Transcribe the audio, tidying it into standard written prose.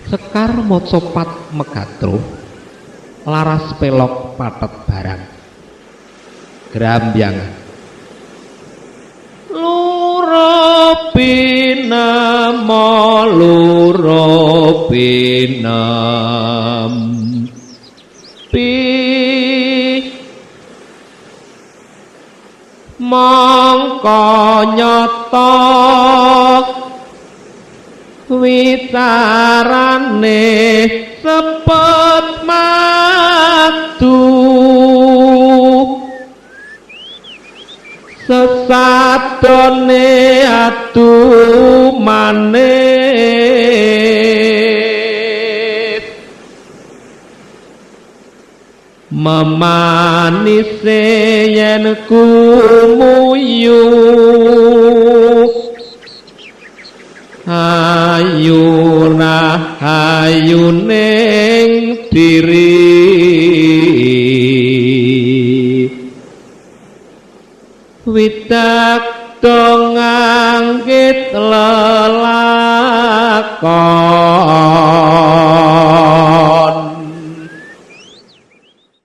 Sekar maca pat megatruh laras pelok patet barang grambyang loro pinamo loro pinam mongko nyata wicarane sepet matu sesadone atu manis memanise yen kumuyu ayuna ayuning diri widakdo nganggit lelakon